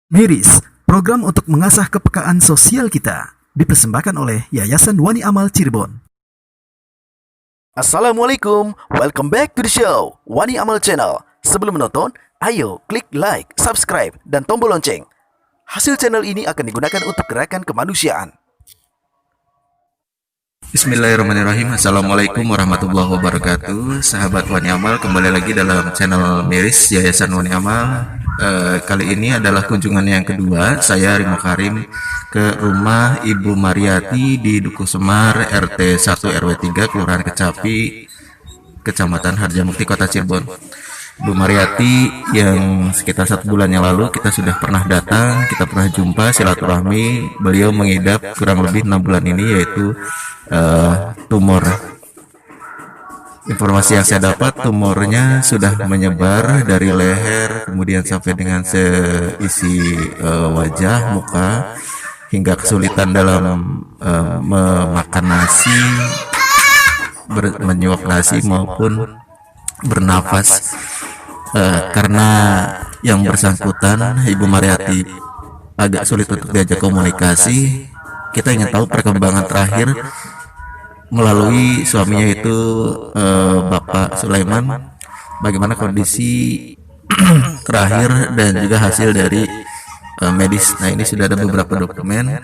Miris, program untuk mengasah kepekaan sosial kita, dipersembahkan oleh Yayasan Wani Amal Cirebon. Assalamualaikum, welcome back to the show, Wani Amal Channel. Sebelum menonton, ayo klik like, subscribe, dan tombol lonceng. Hasil channel ini akan digunakan untuk gerakan kemanusiaan. Bismillahirrahmanirrahim. Assalamualaikum warahmatullahi wabarakatuh. Sahabat Wani Amal, kembali lagi dalam channel Miris Yayasan Wani Amal. Kali ini adalah kunjungan yang kedua saya Rimo Karim ke rumah Ibu Mariati di Dukuh Semar, RT 1 RW 3, Kelurahan Kecapi, Kecamatan Harjamukti, Kota Cirebon. Bu Mariati yang sekitar 1 bulan yang lalu kita sudah pernah datang, kita pernah jumpa silaturahmi. Beliau mengidap kurang lebih 6 bulan ini, yaitu tumor. Informasi yang saya dapat, tumornya sudah menyebar dari leher kemudian sampai dengan seisi wajah, muka, hingga kesulitan dalam memakan nasi, menyuap nasi maupun bernafas. Karena yang bersangkutan, Ibu Mariati, agak sulit untuk diajak komunikasi. Kita ingin tahu perkembangan terakhir melalui suaminya, itu Bapak Sulaiman, bagaimana kondisi terakhir dan juga hasil dari medis. Nah, ini sudah ada beberapa dokumen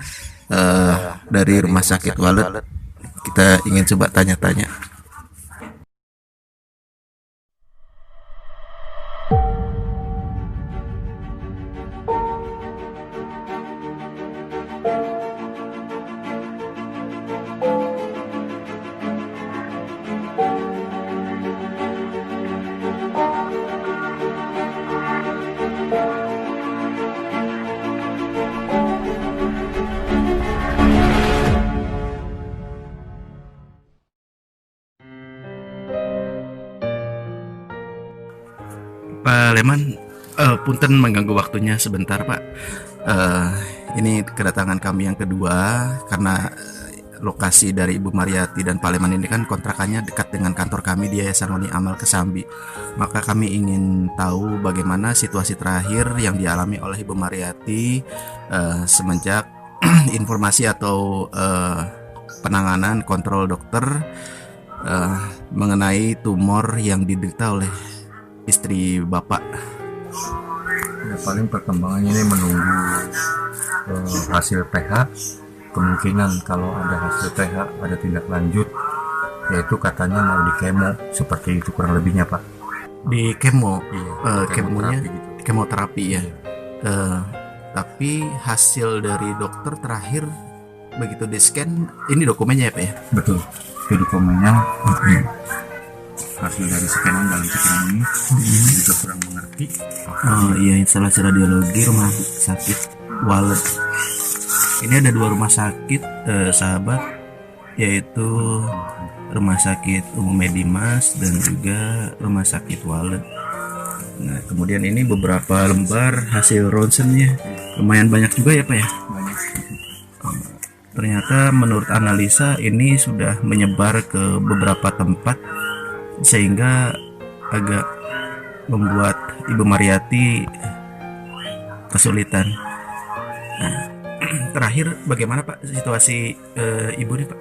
dari Rumah Sakit Walet. Kita ingin coba tanya-tanya. Pak Leman, punten mengganggu waktunya sebentar, Pak. Ini kedatangan kami yang kedua karena lokasi dari Ibu Mariati dan Pak Leman ini kan kontrakannya dekat dengan kantor kami di Yayasan Wani Amal Kesambi. Maka kami ingin tahu bagaimana situasi terakhir yang dialami oleh Ibu Mariati semenjak informasi atau penanganan kontrol dokter mengenai tumor yang diderita oleh istri Bapak. Ya, paling perkembangannya ini menunggu hasil PH. Kemungkinan kalau ada hasil PH ada tindak lanjut, yaitu katanya mau di kemo, seperti itu kurang lebihnya, Pak. Di kemo, Iya, kemonya kemoterapi gitu. kemoterapi ya. Tapi hasil dari dokter terakhir begitu di scan, ini dokumennya ya, Pak ya? Betul, itu dokumennya. Hasil dari scanan dalam pikiran ini juga kurang mengerti. Oh iya, instalasi radiologi Rumah Sakit Walet. Ini ada 2 rumah sakit, sahabat, yaitu Rumah Sakit Umum Medimas dan juga Rumah Sakit Walet. Nah, kemudian ini beberapa lembar hasil ronsennya, lumayan banyak juga ya, Pak ya? Banyak. Ternyata menurut analisa ini sudah menyebar ke beberapa tempat, sehingga agak membuat Ibu Mariati kesulitan. Nah, terakhir bagaimana, Pak, situasi ibu ini, Pak?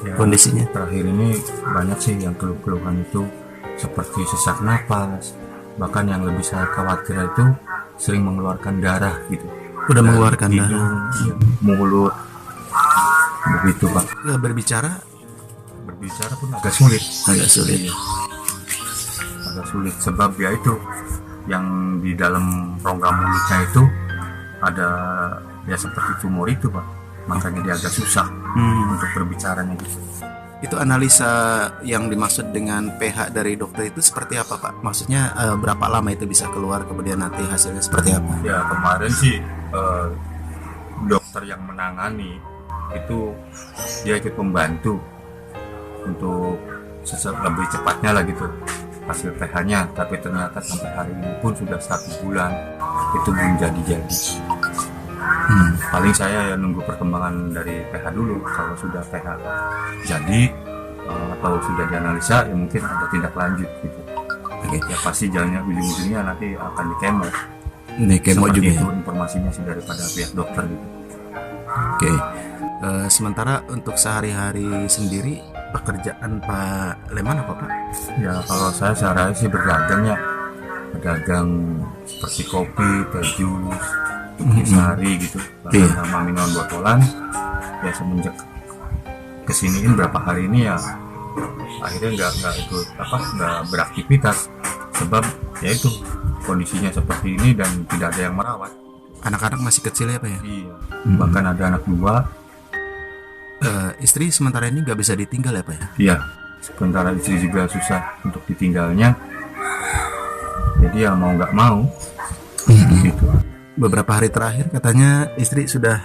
Ya, Kondisinya? terakhir ini banyak sih yang keluhan itu seperti sesak napas, bahkan yang lebih saya khawatir itu sering mengeluarkan darah gitu. Udah Dari mengeluarkan hidung, darah. mulut, begitu, Pak. Berbicara Pun agak sulit. sulit. Agak sulit sebab ya itu yang di dalam rongga mulutnya itu ada ya seperti tumor itu, Pak. Makanya dia agak susah untuk berbicaranya gitu. Itu analisa yang dimaksud dengan pH dari dokter itu seperti apa, Pak? Maksudnya berapa lama itu bisa keluar, kemudian nanti hasilnya seperti apa? Ya kemarin sih dokter yang menangani itu dia ikut membantu untuk lebih cepatnya lah gitu hasil pH-nya, tapi ternyata sampai hari ini pun sudah 1 bulan itu belum jadi. Paling saya ya nunggu perkembangan dari PH dulu. Kalau sudah PH jadi atau sudah dianalisa, ya mungkin ada tindak lanjut gitu. Ya pasti jalannya ujung-ujungnya nanti akan di kemo. Nih kemo Seperti juga itu ya. informasinya sih daripada pihak dokter gitu. Oke. Sementara untuk sehari-hari sendiri pekerjaan Pak Leman apa Pak? Ya kalau saya sehari sih berdagang ya, berdagang seperti kopi, teh jus, sehari gitu, Iya. sama minuman botolan. Ya semenjak kesiniin berapa hari ini ya akhirnya nggak beraktivitas, sebab ya itu kondisinya seperti ini dan tidak ada yang merawat. Anak-anak masih kecil ya Pak ya? Iya, bahkan ada anak 2. Istri sementara ini nggak bisa ditinggal ya Pak ya? Iya, sementara istri juga susah untuk ditinggalnya, jadi ya mau nggak mau gitu. Beberapa hari terakhir katanya istri sudah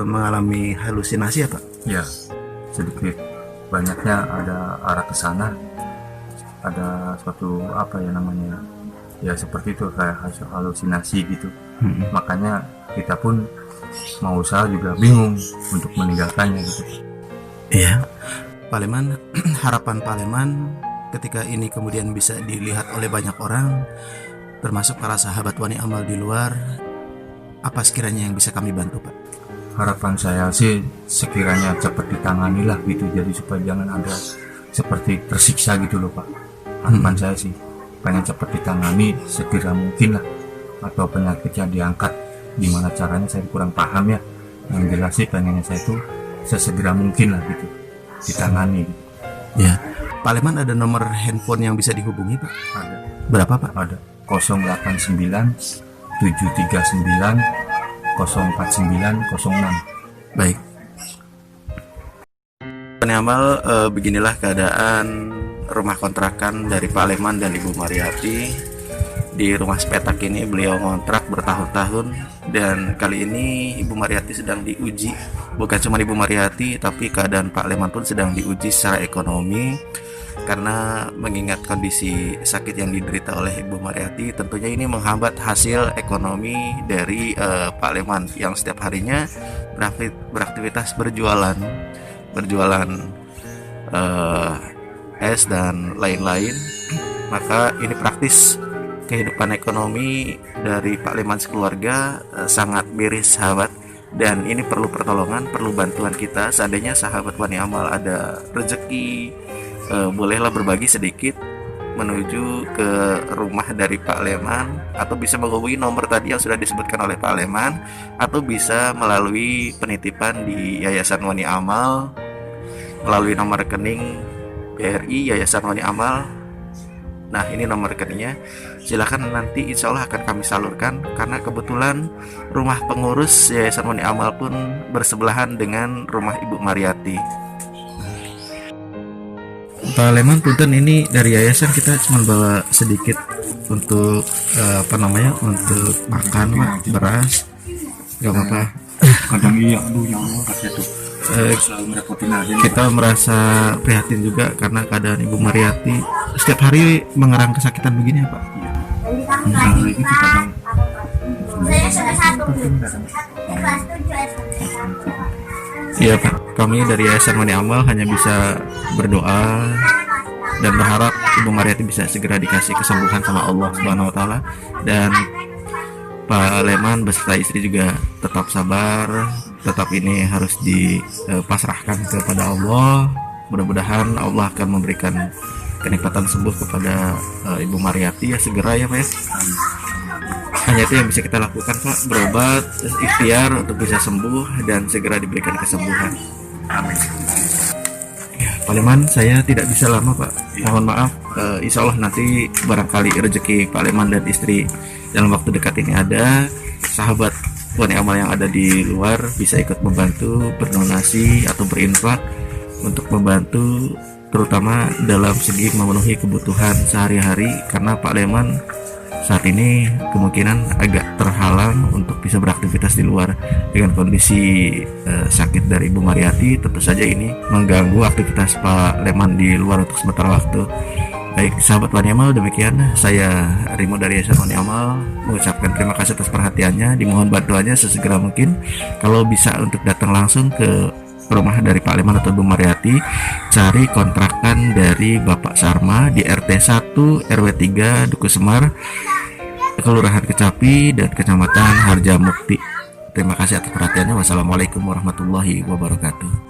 mengalami halusinasi ya Pak? Ya sedikit banyaknya ada arah ke sana, ada suatu apa ya namanya, ya seperti itu kayak halusinasi gitu. Makanya kita pun mau usaha juga bingung untuk meninggalkannya gitu. Iya. Pak Leman, harapan Pak Leman ketika ini kemudian bisa dilihat oleh banyak orang, termasuk para sahabat Wani Amal di luar, apa sekiranya yang bisa kami bantu Pak? Harapan saya sih sekiranya cepat ditangani lah gitu, jadi supaya jangan ada seperti tersiksa gitu loh Pak. Harapan saya sih pengen cepat ditangani segera mungkin lah, atau penyakitnya diangkat. Gimana caranya saya kurang paham ya, yang jelas sih pengennya saya itu sesegera mungkin lah gitu ditangani gitu. Ya. Pak Leman ada nomor handphone yang bisa dihubungi Pak? Ada, Berapa Pak? ada 089 739 04906. Baik. Wani Amal, beginilah keadaan rumah kontrakan dari Pak Leman dan Ibu Mariati. Di rumah sepetak ini beliau ngontrak bertahun-tahun, dan kali ini Ibu Mariati sedang diuji. Bukan cuma Ibu Mariati, tapi keadaan Pak Leman pun sedang diuji secara ekonomi, karena mengingat kondisi sakit yang diderita oleh Ibu Mariati, tentunya ini menghambat hasil ekonomi dari Pak Leman yang setiap harinya beraktivitas berjualan es dan lain-lain. Maka ini praktis kehidupan ekonomi dari Pak Leman sekeluarga sangat miris sahabat, dan ini perlu pertolongan, perlu bantuan kita. Seandainya sahabat Wani Amal ada rezeki, bolehlah berbagi sedikit menuju ke rumah dari Pak Leman, atau bisa menghubungi nomor tadi yang sudah disebutkan oleh Pak Leman, atau bisa melalui penitipan di Yayasan Wani Amal melalui nomor rekening BRI Yayasan Wani Amal. Nah, ini nomor rekeningnya. Silakan, nanti insya Allah akan kami salurkan, karena kebetulan rumah pengurus Yayasan Wani Amal pun bersebelahan dengan rumah Ibu Mariati. Pak Leman, punten, ini dari yayasan kita cuma bawa sedikit untuk untuk makan Pak, beras, nggak apa-apa. Kadang iya, aduh ya Allah, kasih tuh selalu merepotin aja. Kita merasa prihatin juga karena keadaan Ibu Mariati setiap hari mengerang kesakitan begini ya Pak. Nah, itu kadang Saya sudah satu kelas 7 Iya Pak, kami dari Yayasan Wani Amal hanya bisa berdoa dan berharap Ibu Mariati bisa segera dikasih kesembuhan sama Allah Subhanahu wa taala, dan Pak Leman beserta istri juga tetap sabar, tetap ini harus dipasrahkan kepada Allah. Mudah-mudahan Allah akan memberikan kenikmatan sembuh kepada Ibu Mariati ya segera ya Pak ya. Hanya itu yang bisa kita lakukan Pak, berobat, ikhtiar untuk bisa sembuh dan segera diberikan kesembuhan. amin. Ya, Pak Leman, saya tidak bisa lama Pak, mohon maaf. Insya Allah nanti barangkali rezeki Pak Leman dan istri dalam waktu dekat ini ada. Sahabat Wani Amal yang ada di luar bisa ikut membantu berdonasi atau berinfak untuk membantu, terutama dalam segi memenuhi kebutuhan sehari-hari, karena Pak Leman saat ini kemungkinan agak terhalang untuk bisa beraktivitas di luar dengan kondisi sakit dari Ibu Mariati. Tentu saja ini mengganggu aktivitas Pak Leman di luar untuk sementara waktu. Baik sahabat Wani Amal, demikian saya Rimo dari Yayasan Wani Amal mengucapkan terima kasih atas perhatiannya. Dimohon bantuannya sesegera mungkin, kalau bisa untuk datang langsung ke rumah dari Pak Leman atau Bu Mariati, cari kontrakan dari Bapak Sarma di RT 1 RW 3 Duku Semar. Kelurahan Kecapi dan Kecamatan Harjamukti. Terima kasih atas perhatiannya. Wassalamualaikum warahmatullahi wabarakatuh.